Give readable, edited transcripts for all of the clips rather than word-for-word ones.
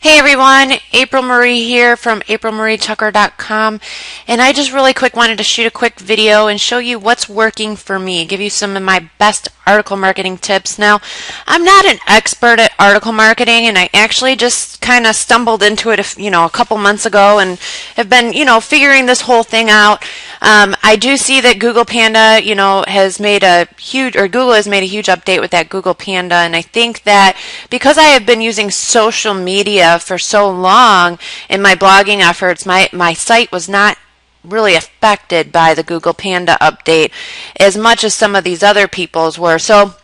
Hey everyone, April Marie here from aprilmarietucker.com, and I just really quick wanted to shoot a quick video and show you what's working for me, give you some of my best article marketing tips. Now, I'm not an expert at article marketing, and I actually just kind of stumbled into it a couple months ago and have been figuring this whole thing out. I do see that Google Panda has made a huge, or Google has made a huge update with that Google Panda, and I think that because I have been using social media for so long in my blogging efforts, my site was not really affected by the Google Panda update as much as some of these other people's were. So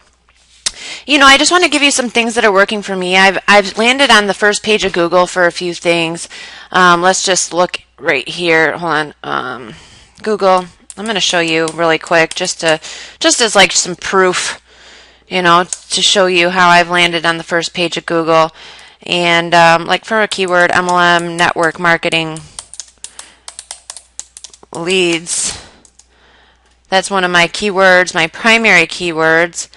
I just want to give you some things that are working for me. I've landed on the first page of Google for a few things. Let's just look right here. Hold on. Google. I'm going to show you really quick just as like some proof, to show you how I've landed on the first page of Google. And like for a keyword, MLM network marketing leads. That's one of my keywords, my primary keywords.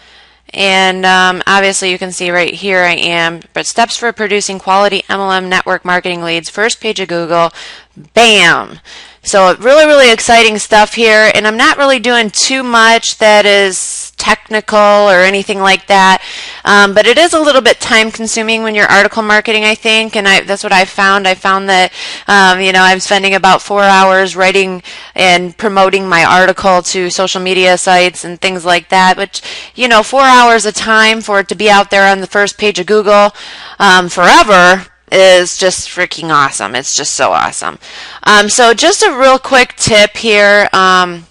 And obviously you can see right here I am, but steps for producing quality MLM network marketing leads, first page of Google, bam. So really, really exciting stuff here, and I'm not really doing too much that is technical or anything like that, but it is a little bit time consuming when you're article marketing, I think, and that's what I found. I found that I'm spending about 4 hours writing and promoting my article to social media sites and things like that, which 4 hours of time for it to be out there on the first page of Google forever is just freaking awesome. It's just so awesome. So just a real quick tip here. I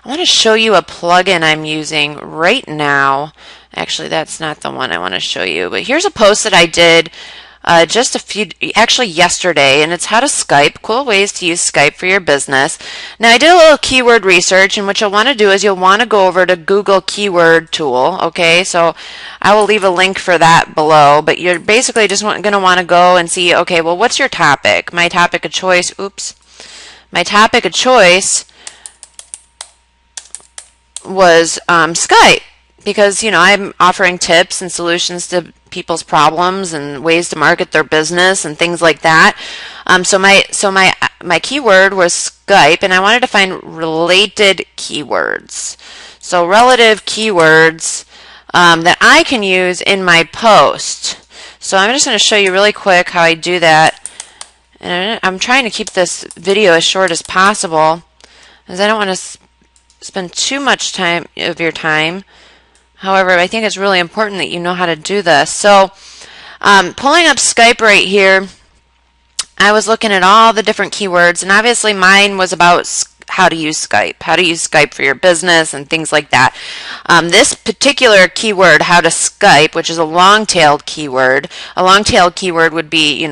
want to show you a plugin I'm using right now. Actually, that's not the one I want to show you, but here's a post that I did actually yesterday, and it's how to Skype, cool ways to use Skype for your business. Now, I did a little keyword research, and what you'll want to do is you'll want to go over to Google Keyword Tool, okay? So I will leave a link for that below, but you're basically just going to want to go and see, okay, well, what's your topic? My topic of choice, my topic of choice was Skype, because I'm offering tips and solutions to people's problems and ways to market their business and things like that. So my keyword was Skype, and I wanted to find related keywords. So relative keywords that I can use in my post. So I'm just going to show you really quick how I do that. And I'm trying to keep this video as short as possible, as I don't want to spend too much time of your time. However, I think it's really important that you know how to do this. So pulling up Skype right here, I was looking at all the different keywords, and obviously mine was about how to use Skype for your business and things like that. This particular keyword, how to Skype, which is a long-tailed keyword, would be,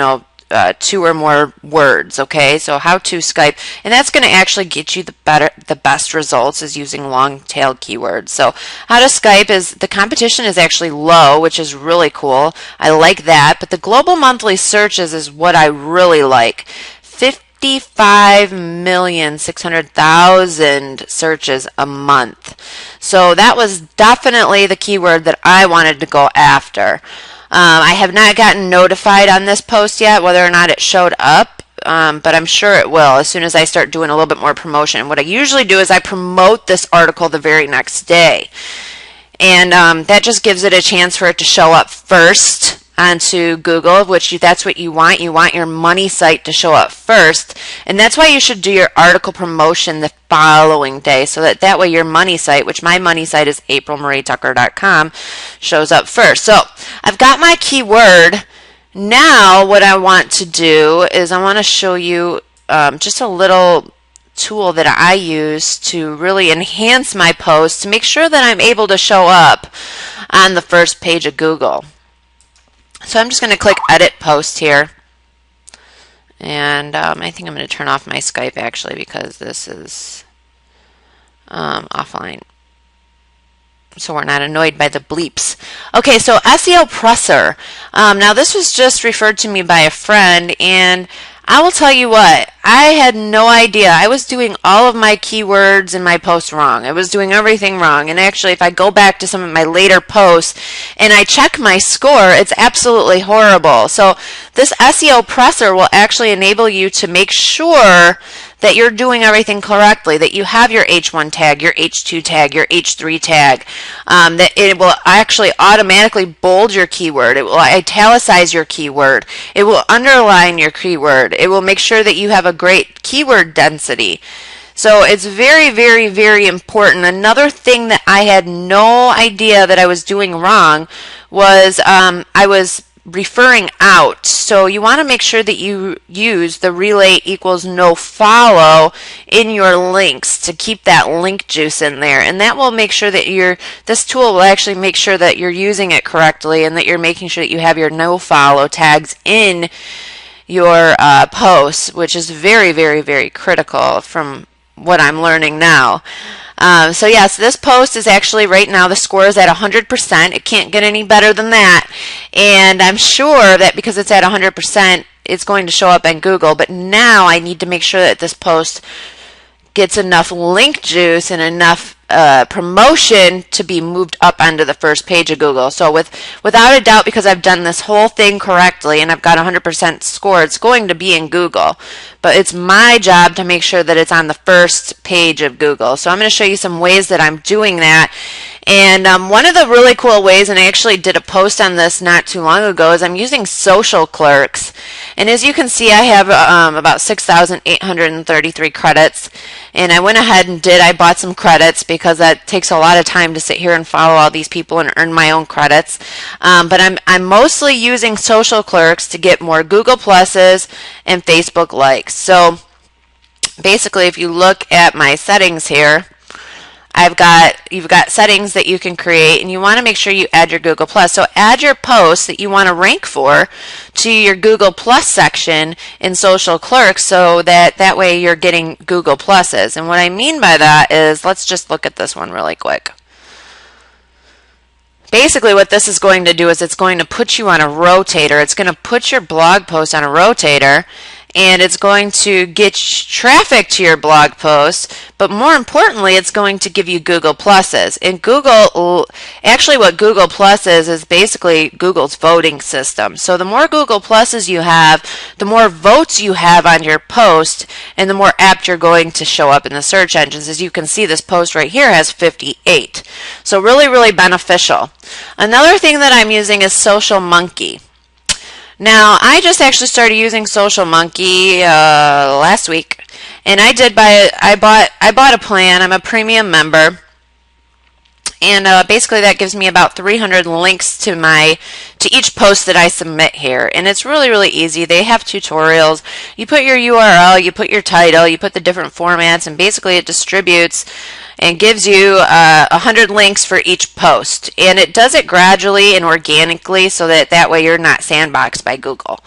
2 or more words, okay? So how to Skype, and that's going to actually get you the best results is using long-tailed keywords. So how to Skype is, the competition is actually low, which is really cool. I like that, but the global monthly searches is what I really like. 55,600,000 searches a month. So that was definitely the keyword that I wanted to go after. I have not gotten notified on this post yet whether or not it showed up, but I'm sure it will as soon as I start doing a little bit more promotion. What I usually do is I promote this article the very next day, and that just gives it a chance for it to show up first onto Google, which that's what you want. You want your money site to show up first, and that's why you should do your article promotion the following day, so that way your money site, which my money site is aprilmarietucker.com, shows up first. So I've got my keyword. Now what I want to do is I want to show you just a little tool that I use to really enhance my post to make sure that I'm able to show up on the first page of Google. So I'm just going to click Edit Post here, and I think I'm going to turn off my Skype actually, because this is offline, so we're not annoyed by the bleeps. Okay, so SEO Presser. Now this was just referred to me by a friend, and I will tell you what, I had no idea. I was doing all of my keywords in my posts wrong. I was doing everything wrong. And actually, if I go back to some of my later posts and I check my score, it's absolutely horrible. So this SEO presser will actually enable you to make sure that you're doing everything correctly, that you have your H1 tag, your H2 tag, your H3 tag, that it will actually automatically bold your keyword, it will italicize your keyword, it will underline your keyword, it will make sure that you have a great keyword density. So it's very, very, very important. Another thing that I had no idea that I was doing wrong was I was referring out. So you want to make sure that you use the relay equals no follow in your links to keep that link juice in there, and that will make sure that this tool will actually make sure that you're using it correctly and that you're making sure that you have your no follow tags in your posts, which is very, very, very critical from what I'm learning now. So yes, this post is actually right now the score is at 100%. It can't get any better than that. And I'm sure that because it's at 100%, it's going to show up in Google. But now I need to make sure that this post gets enough link juice and enough promotion to be moved up onto the first page of Google. So without a doubt, because I've done this whole thing correctly and I've got 100% score, it's going to be in Google. But it's my job to make sure that it's on the first page of Google. So I'm going to show you some ways that I'm doing that. And one of the really cool ways, and I actually did a post on this not too long ago, is I'm using social clerks. And as you can see, I have about 6,833 credits. And I went ahead and I bought some credits because that takes a lot of time to sit here and follow all these people and earn my own credits. But I'm mostly using social clerks to get more Google Pluses and Facebook likes. So basically, if you look at my settings here, you've got settings that you can create, and you want to make sure you add your Google Plus. So add your posts that you want to rank for to your Google Plus section in Social Clerks, so that way you're getting Google Pluses. And what I mean by that is, let's just look at this one really quick. Basically what this is going to do is it's going to put you on a rotator. It's going to put your blog post on a rotator, and it's going to get traffic to your blog post, but more importantly, it's going to give you Google Pluses. And actually what Google Plus is basically Google's voting system. So the more Google Pluses you have, the more votes you have on your post, and the more apt you're going to show up in the search engines. As you can see, this post right here has 58. So really, really beneficial. Another thing that I'm using is Social Monkee. Now, I just actually started using Social Monkee last week, and I bought a plan. I'm a premium member, and basically that gives me about 300 links to each post that I submit here, and it's really, really easy. They have tutorials. You put your URL, you put your title, you put the different formats, and basically it distributes and gives you 100 links for each post. And it does it gradually and organically so that way you're not sandboxed by Google.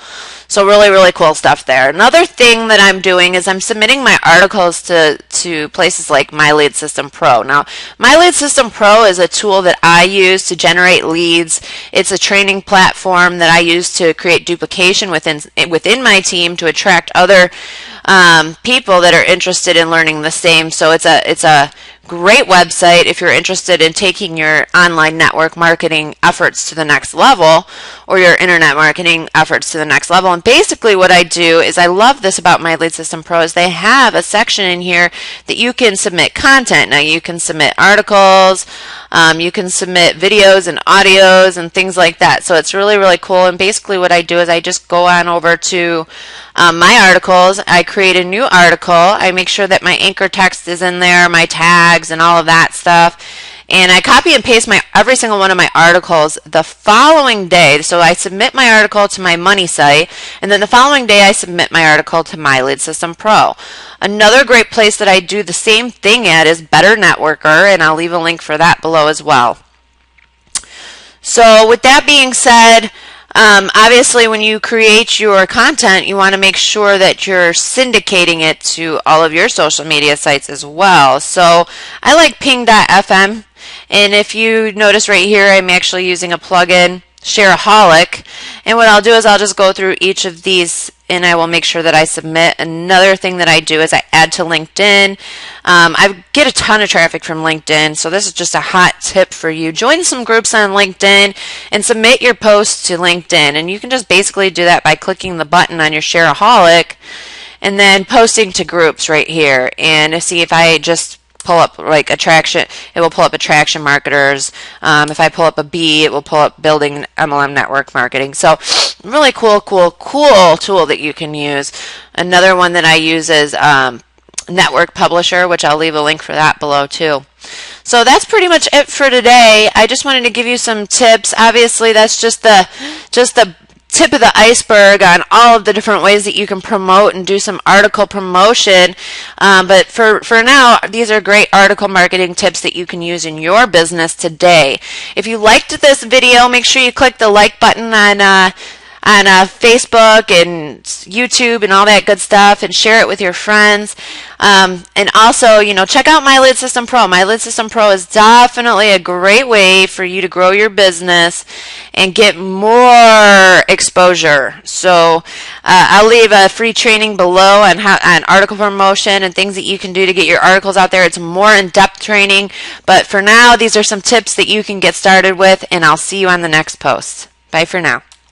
So really, really cool stuff there. Another thing that I'm doing is I'm submitting my articles to places like My Lead System Pro. Now, My Lead System Pro is a tool that I use to generate leads. It's a training platform that I use to create duplication within my team to attract other people that are interested in learning the same. So it's a great website if you're interested in taking your online network marketing efforts to the next level, or your internet marketing efforts to the next level. And basically what I do is, I love this about My Lead System Pro, is they have a section in here that you can submit content. Now you can submit articles, you can submit videos and audios and things like that. So it's really, really cool. And basically what I do is I just go on over to my articles. I create a new article. I make sure that my anchor text is in there, my tags and all of that stuff. And I copy and paste every single one of my articles the following day. So I submit my article to my money site, and then the following day I submit my article to My Lead System Pro. Another great place that I do the same thing at is Better Networker, and I'll leave a link for that below as well. So with that being said, obviously when you create your content, you want to make sure that you're syndicating it to all of your social media sites as well. So I like ping.fm, and if you notice right here, I'm actually using a plugin, Shareaholic, and what I'll do is I'll just go through each of these and I will make sure that I submit. Another thing that I do is I add to LinkedIn. I get a ton of traffic from LinkedIn, so this is just a hot tip for you. Join some groups on LinkedIn and submit your posts to LinkedIn, and you can just basically do that by clicking the button on your Shareaholic and then posting to groups right here. And see, if I just pull up like attraction, it will pull up attraction marketers. If I pull up a B, it will pull up building MLM network marketing. So really cool tool that you can use. Another one that I use is Network Publisher, which I'll leave a link for that below too. So that's pretty much it for today. I just wanted to give you some tips. Obviously, that's just the tip of the iceberg on all of the different ways that you can promote and do some article promotion. But for now, these are great article marketing tips that you can use in your business today. If you liked this video, make sure you click the like button on Facebook and YouTube and all that good stuff, and share it with your friends. And also, check out My Lead System Pro. My Lead System Pro is definitely a great way for you to grow your business and get more exposure. So I'll leave a free training below on article promotion and things that you can do to get your articles out there. It's more in-depth training, but for now, these are some tips that you can get started with, and I'll see you on the next post. Bye for now.